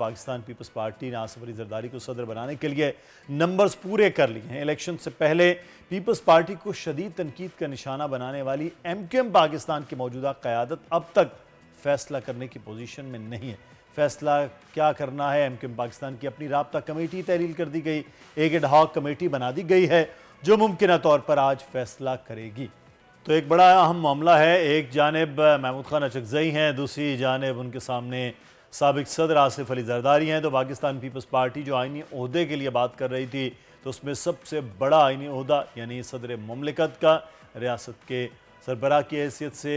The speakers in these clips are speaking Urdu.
پاکستان پیپلز پارٹی نے آصف علی زرداری کو صدر بنانے کے لیے نمبرز پورے کر لیے ہیں۔ الیکشن سے پہلے پیپلز پارٹی کو شدید تنقید کا نشانہ بنانے والی ایم کیو ایم پاکستان کی موجودہ قیادت اب تک فیصلہ کرنے کی پوزیشن میں نہیں ہے۔ فیصلہ کیا کرنا ہے، ایم کیو ایم پاکستان کی اپنی رابطہ کمیٹی تحلیل کر دی گئی، ایک ایڈ ہاک کمیٹی بنا دی گئی ہے جو ممکنہ طور پر آج فیصلہ کرے گی۔ تو ایک بڑا اہم معاملہ ہے، ایک جانب محمود خان اچکزئی ہیں، دوسری جانب ان کے سامنے سابق صدر آصف علی زرداری ہیں۔ تو پاکستان پیپلز پارٹی جو آئینی عہدے کے لیے بات کر رہی تھی تو اس میں سب سے بڑا آئینی عہدہ یعنی صدر مملکت کا، ریاست کے سربراہ کی حیثیت سے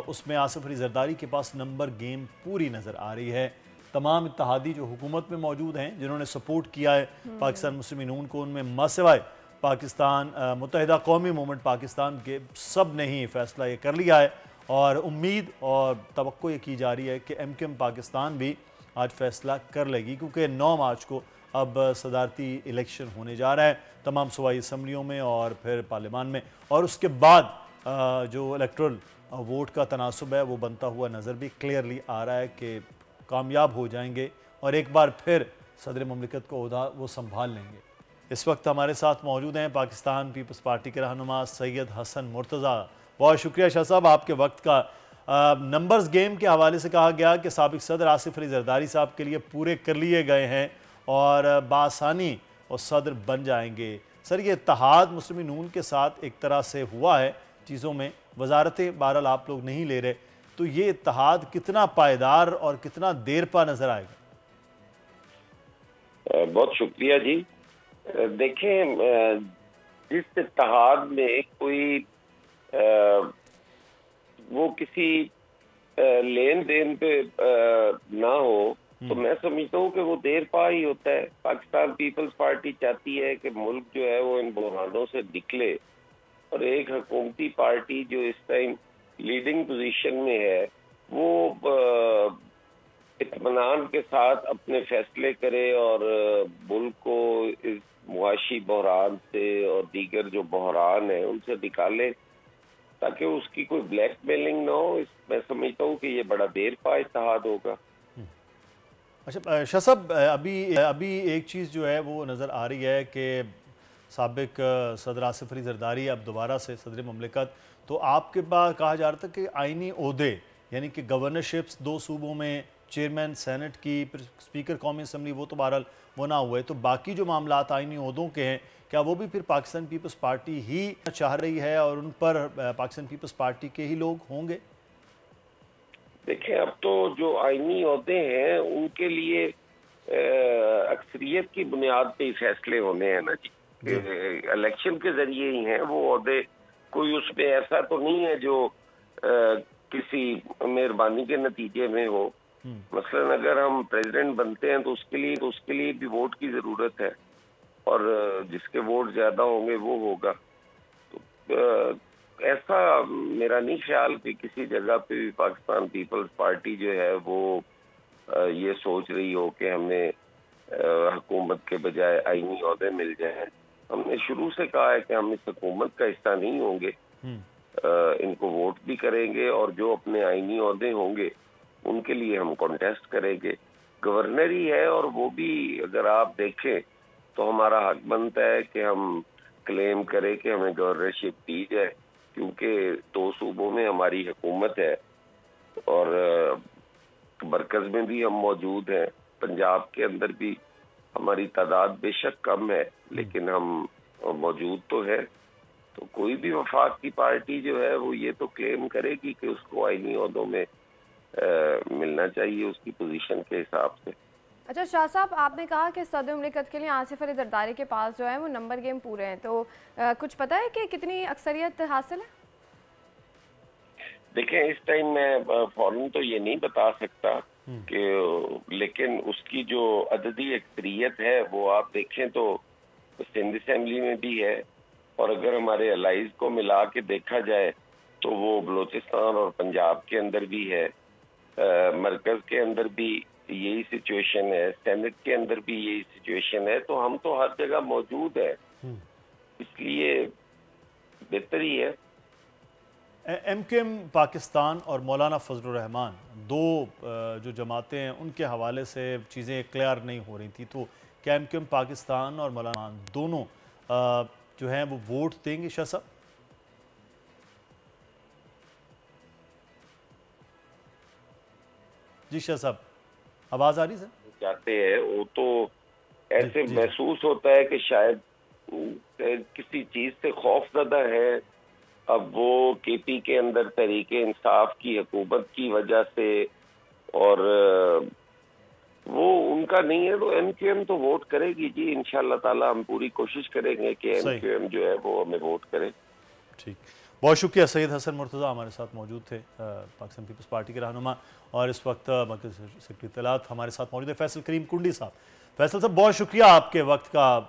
اس میں آصف علی زرداری کے پاس نمبر گیم پوری نظر آ رہی ہے۔ تمام اتحادی جو حکومت میں موجود ہیں جنہوں نے سپورٹ کیا ہے پاکستان مسلم نون کو، ان میں ماسوائے پاکستان متحدہ قومی موومنٹ پاکستان کے سب نے ہی فیصلہ یہ کر لیا ہے، اور امید اور توقع یہ کی جا رہی ہے کہ ایم کیو ایم پاکستان بھی آج فیصلہ کر لے گی، کیونکہ 9 مارچ کو اب صدارتی الیکشن ہونے جا رہا ہے تمام صوبائی اسمبلیوں میں اور پھر پارلیمان میں، اور اس کے بعد جو الیکٹرل ووٹ کا تناسب ہے وہ بنتا ہوا نظر بھی کلیئرلی آ رہا ہے کہ کامیاب ہو جائیں گے اور ایک بار پھر صدر مملکت کو عہدہ وہ سنبھال لیں گے۔ اس وقت ہمارے ساتھ موجود ہیں پاکستان پیپلز پارٹی کے رہنما سید حسن مرتضیٰ۔ بہت شکریہ شاہ صاحب آپ کے وقت کا۔ نمبرز گیم کے حوالے سے کہا گیا کہ سابق صدر آصف علی زرداری صاحب کے لیے پورے کر لیے گئے ہیں اور بآسانی وہ صدر بن جائیں گے۔ سر، یہ اتحاد مسلم نون کے ساتھ ایک طرح سے ہوا ہے چیزوں میں، وزارتیں بہرحال آپ لوگ نہیں لے رہے، تو یہ اتحاد کتنا پائیدار اور کتنا دیر پا نظر آئے گا؟ بہت شکریہ جی۔ دیکھیں، جس اتحاد میں کوئی وہ کسی لین دین پہ نہ ہو تو میں سمجھتا ہوں کہ وہ دیر پا ہی ہوتا ہے۔ پاکستان پیپلز پارٹی چاہتی ہے کہ ملک جو ہے وہ ان بحرانوں سے نکلے، اور ایک حکومتی پارٹی جو اس ٹائم لیڈنگ پوزیشن میں ہے وہ اطمینان کے ساتھ اپنے فیصلے کرے اور ملک کو اس معاشی بحران سے اور دیگر جو بحران ہیں ان سے نکالے تاکہ اس کی کوئی بلیک میلنگ نہ ہو۔ میں سمجھتا ہوں کہ یہ بڑا دیر پا اتحاد ہوگا۔ اچھا شاہ صاحب، ابھی ایک چیز جو ہے وہ نظر آ رہی ہے کہ سابق صدر آصف علی زرداری اب دوبارہ سے صدر مملکت، تو آپ کے پاس کہا جا رہا تھا کہ آئینی عہدے یعنی کہ گورنرشپس 2 صوبوں میں، چیئرمین سینٹ کی، پھر اسپیکر قومی اسمبلی، وہ تو بہرحال وہ نہ ہوئے، تو باقی جو معاملات آئینی عہدوں کے ہیں کیا وہ بھی پھر پاکستان پیپلز پارٹی ہی چاہ رہی ہے اور ان پر پاکستان پیپلز پارٹی کے ہی لوگ ہوں گے؟ دیکھیں، اب تو جو آئینی عہدے ہیں ان کے لیے اکثریت کی بنیاد پہ ہی فیصلے ہونے ہیں نا جی۔ الیکشن کے ذریعے ہی ہیں وہ عہدے، کوئی اس میں ایسا تو نہیں ہے جو کسی مہربانی کے نتیجے میں ہو۔ مثلا اگر ہم پریزیڈنٹ بنتے ہیں تو اس کے لیے بھی ووٹ کی ضرورت ہے، اور جس کے ووٹ زیادہ ہوں گے وہ ہوگا۔ تو ایسا میرا نہیں خیال کہ کسی جگہ پہ بھی پاکستان پیپلز پارٹی جو ہے وہ یہ سوچ رہی ہو کہ ہمیں حکومت کے بجائے آئینی عہدے مل جائیں۔ ہم نے شروع سے کہا ہے کہ ہم اس حکومت کا حصہ نہیں ہوں گے، ان کو ووٹ بھی کریں گے، اور جو اپنے آئینی عہدے ہوں گے ان کے لیے ہم کانٹیسٹ کریں گے۔ گورنر ہی ہے، اور وہ بھی اگر آپ دیکھیں تو ہمارا حق بنتا ہے کہ ہم کلیم کریں کہ ہمیں گورنرشپ دی جائے، کیونکہ 2 صوبوں میں ہماری حکومت ہے اور مرکز میں بھی ہم موجود ہیں۔ پنجاب کے اندر بھی ہماری تعداد بے شک کم ہے لیکن ہم موجود تو ہے۔ تو کوئی بھی وفاق کی پارٹی جو ہے وہ یہ تو کلیم کرے گی کہ اس کو آئینی عہدوں میں ملنا چاہیے اس کی پوزیشن کے حساب سے۔ اچھا شاہ صاحب، آپ نے کہا کہ صدر مملکت کے لیے آصف علی زرداری کے پاس جو ہے وہ نمبر گیم پورے ہیں، تو کچھ پتہ ہے کہ کتنی اکثریت حاصل ہے؟ دیکھیں، اس ٹائم میں فوراً تو یہ نہیں بتا سکتا کہ، لیکن اس کی جو عددی اکثریت ہے وہ آپ دیکھیں تو سندھ اسمبلی میں بھی ہے، اور اگر ہمارے الائز کو ملا کے دیکھا جائے تو وہ بلوچستان اور پنجاب کے اندر بھی ہے، مرکز کے اندر بھی یہی سچویشن ہے، سینٹ کے اندر بھی یہی سچویشن ہے، تو ہم تو ہر جگہ موجود ہیں، اس لیے بہتر ہی ہے۔ ایم کیو ایم پاکستان اور مولانا فضل الرحمان دو جو جماعتیں ہیں ان کے حوالے سے چیزیں کلیئر نہیں ہو رہی تھی، تو کیا ایم کیو ایم پاکستان اور مولانا دونوں جو ہیں وہ ووٹ دیں گے؟ شاہ صاحب جی، شاہ صاحب آواز آ رہی سر؟ چاہتے ہیں وہ تو ایسے محسوس ہوتا ہے کہ شاید کسی چیز سے خوف زدہ ہے. اب وہ کے پی کے اندر تحریک انصاف کی حکومت کی وجہ سے، اور وہ ان کا نہیں ہے، تو ایم کیو ایم تو ووٹ کرے گی جی انشاءاللہ تعالی. ہم پوری کوشش کریں گے کہ ایم کیو ایم جو ہے وہ ہمیں ووٹ کرے. ٹھیک، بہت شکریہ. سید حسن مرتضی ہمارے ساتھ موجود تھے، پاکستان پیپلز پارٹی کے رہنما، اور اس وقت مرکزی سیکرٹری اطلاعات ہمارے ساتھ موجود ہے فیصل کریم کنڈی صاحب. فیصل صاحب بہت شکریہ آپ کے وقت کا.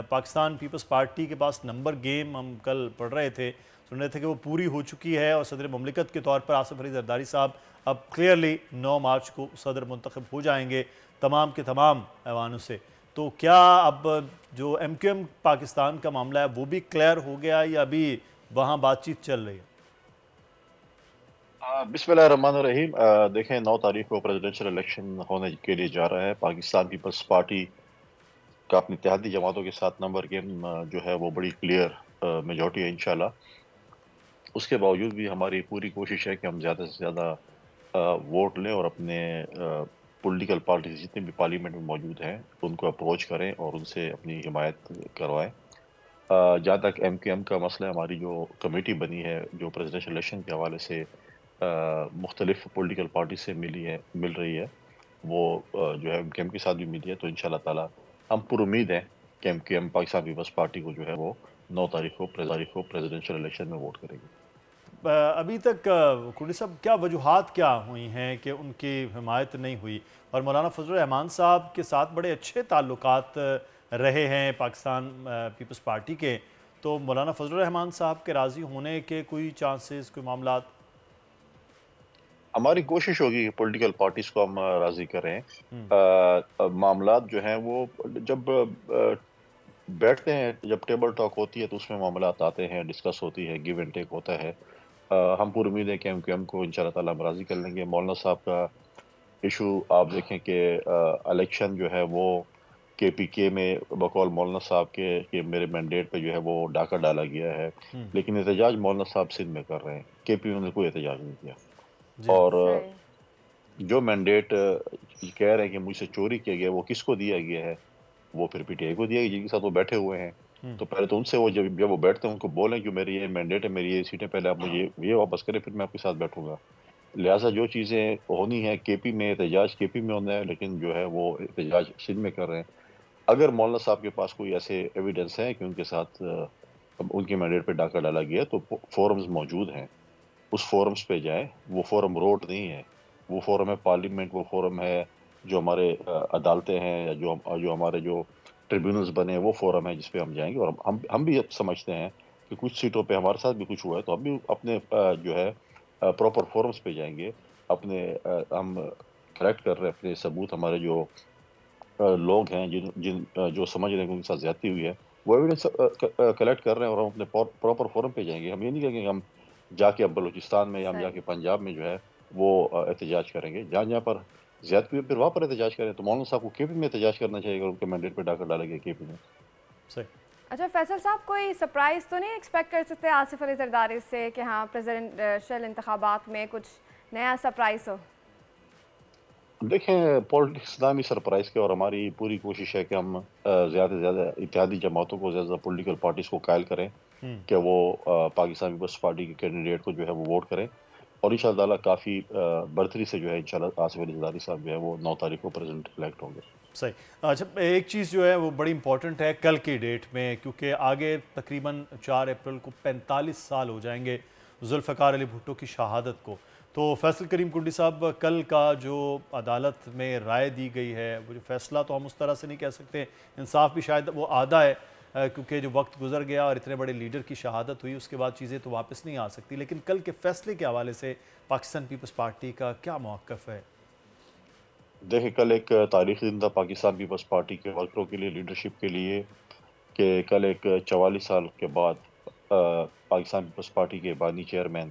پاکستان پیپلز پارٹی کے پاس نمبر گیم ہم کل پڑھ رہے تھے، سن رہے تھے کہ وہ پوری ہو چکی ہے، اور صدر مملکت کے طور پر آصف علی زرداری صاحب اب کلیئرلی 9 مارچ کو صدر منتخب ہو جائیں گے تمام کے تمام ایوانوں سے. تو کیا اب جو ایم کیو ایم پاکستان کا معاملہ ہے وہ بھی کلیئر ہو گیا یا ابھی وہاں بات چیت چل رہی ہے؟ بسم اللہ الرحمن الرحیم. دیکھیں 9 تاریخ کو پریزیڈنشل الیکشن ہونے کے لیے جا رہا ہے. پاکستان پیپلز پارٹی کا اپنی اتحادی جماعتوں کے ساتھ نمبر گیم جو ہے وہ بڑی کلیئر میجورٹی ہے انشاءاللہ. اس کے باوجود بھی ہماری پوری کوشش ہے کہ ہم زیادہ سے زیادہ ووٹ لیں اور اپنے پولیٹیکل پارٹیز جتنے بھی پارلیمنٹ میں موجود ہیں ان کو اپروچ کریں اور ان سے اپنی حمایت کروائیں. جہاں تک ایم کیو ایم کا مسئلہ ہے، ہماری جو کمیٹی بنی ہے جو پریزیڈنشل الیکشن کے حوالے سے مختلف پولیٹیکل پارٹی سے مل رہی ہے، وہ جو ہے ایم کیو ایم کے ساتھ بھی ملی ہے. تو انشاءاللہ تعالی ہم پر امید ہیں کہ M Q M Pakistan Peoples Party کو جو ہے وہ 9 تاریخ کو پریزیڈنشل الیکشن میں ووٹ کرے گی. ابھی تک کنڈی صاحب کیا وجوہات کیا ہوئی ہیں کہ ان کی حمایت نہیں ہوئی؟ اور مولانا فضل الرحمان صاحب کے ساتھ بڑے اچھے تعلقات رہے ہیں پاکستان پیپلز پارٹی کے، تو مولانا فضل الرحمان صاحب کے راضی ہونے کے کوئی چانسز، کوئی معاملات؟ ہماری کوشش ہوگی کہ پولیٹیکل پارٹیز کو ہم راضی کریں. معاملات جو ہیں وہ جب بیٹھتے ہیں، جب ٹیبل ٹاک ہوتی ہے تو اس میں معاملات آتے ہیں، ڈسکس ہوتی ہے، گیو اینڈ ٹیک ہوتا ہے. ہم پوری امید ہے کہ ایم کیو ایم کو انشاءاللہ تعالیٰ ہم راضی کر لیں گے. مولانا صاحب کا ایشو آپ دیکھیں کہ الیکشن جو ہے وہ کے پی کے میں بقول مولانا صاحب کے کہ میرے مینڈیٹ پہ جو ہے وہ ڈاکہ ڈالا گیا ہے، لیکن احتجاج مولانا صاحب سندھ میں کر رہے ہیں، کے پی نے کوئی احتجاج نہیں کیا. اور جو مینڈیٹ کہہ رہے ہیں کہ مجھ سے چوری کیا گیا، وہ کس کو دیا گیا ہے؟ وہ پھر پی ٹی آئی کو دیا گیا جن کے ساتھ وہ بیٹھے ہوئے ہیں. تو پہلے تو ان سے وہ جب وہ بیٹھتے ہیں ان کو بولیں کہ میری یہ مینڈیٹ ہے، میری یہ سیٹیں، پہلے آپ مجھے یہ واپس کریں، پھر میں آپ کے ساتھ بیٹھوں گا. لہٰذا جو چیزیں ہونی ہے کے پی میں، احتجاج کے پی میں ہونا ہے، لیکن جو ہے وہ احتجاج سندھ میں کر رہے ہیں. اگر مولانا صاحب کے پاس کوئی ایسے ایویڈنس ہیں کہ ان کے ساتھ ان کے مینڈیٹ پہ ڈاکہ ڈالا گیا تو فورمز موجود ہیں، اس فورمز پہ جائیں. وہ فورم روڈ نہیں ہے، وہ فورم ہے پارلیمنٹ، وہ فورم ہے جو ہمارے عدالتیں ہیں یا جو ہمارے جو ٹریبیونلز بنے ہیں، وہ فورم ہے جس پہ ہم جائیں گے. اور ہم بھی سمجھتے ہیں کہ کچھ سیٹوں پہ ہمارے ساتھ بھی کچھ ہوا ہے تو ہم بھی اپنے جو ہے پراپر فورمز پہ جائیں گے. ہم کلیکٹ کر رہے ہیں اپنے ثبوت. ہمارے جو لوگ ہیں جو سمجھ رہے ہیں کہ ان کے ساتھ زیادتی ہوئی ہے، وہ ایویڈنس کلیکٹ کر رہے ہیں اور ہم اپنے پراپر فورم پہ جائیں گے. ہم یہ نہیں کہیں گے ہم جا کے اب بلوچستان میں یا ہم جا کے پنجاب میں جو ہے وہ احتجاج کریں گے. جہاں پر زیادتی ہوئی پھر وہاں پر احتجاج کریں. تو مولانا صاحب کو کے پی میں احتجاج کرنا چاہیے اگر ان کے مینڈیٹ پہ ڈاکہ ڈالا گیا کے پی میں. صحیح. اچھا فیصل صاحب، کوئی سرپرائز تو نہیں ایکسپیکٹ کر سکتے آصف علی زرداری سے کہ ہاں پریزیڈنشل انتخابات میں کچھ نیا سرپرائز ہو؟ دیکھیں پولیٹکس نامی سرپرائز کے، اور ہماری پوری کوشش ہے کہ ہم زیادہ سے زیادہ اتحادی جماعتوں کو، زیادہ پولیٹیکل پارٹیز کو قائل کریں کہ وہ پاکستان پیپلز پارٹی کے کینڈیڈیٹ کو جو ہے وہ ووٹ کریں. اور انشاءاللہ تعالیٰ کافی برتری سے جو ہے انشاءاللہ آصف علی زرداری صاحب جو ہے وہ 9 تاریخ کو پریزیڈنٹ الیکٹ ہوں گے. صحیح. اچھا ایک چیز جو ہے وہ بڑی امپورٹنٹ ہے کل کی ڈیٹ میں، کیونکہ آگے تقریباً 4 اپریل کو 45 سال ہو جائیں گے ذوالفقار علی بھٹو کی شہادت کو. تو فیصل کریم کنڈی صاحب، کل کا جو عدالت میں رائے دی گئی ہے، وہ جو فیصلہ تو ہم اس طرح سے نہیں کہہ سکتے، انصاف بھی شاید وہ آدھا ہے کیونکہ جو وقت گزر گیا اور اتنے بڑے لیڈر کی شہادت ہوئی، اس کے بعد چیزیں تو واپس نہیں آ سکتی. لیکن کل کے فیصلے کے حوالے سے پاکستان پیپلز پارٹی کا کیا موقف ہے؟ دیکھیں کل ایک تاریخی دن تھا پاکستان پیپلز پارٹی کے ورکروں کے لیے، لیڈرشپ کے لیے، کہ کل ایک 44 سال کے بعد پاکستان پیپلز پارٹی کے بانی چیئرمین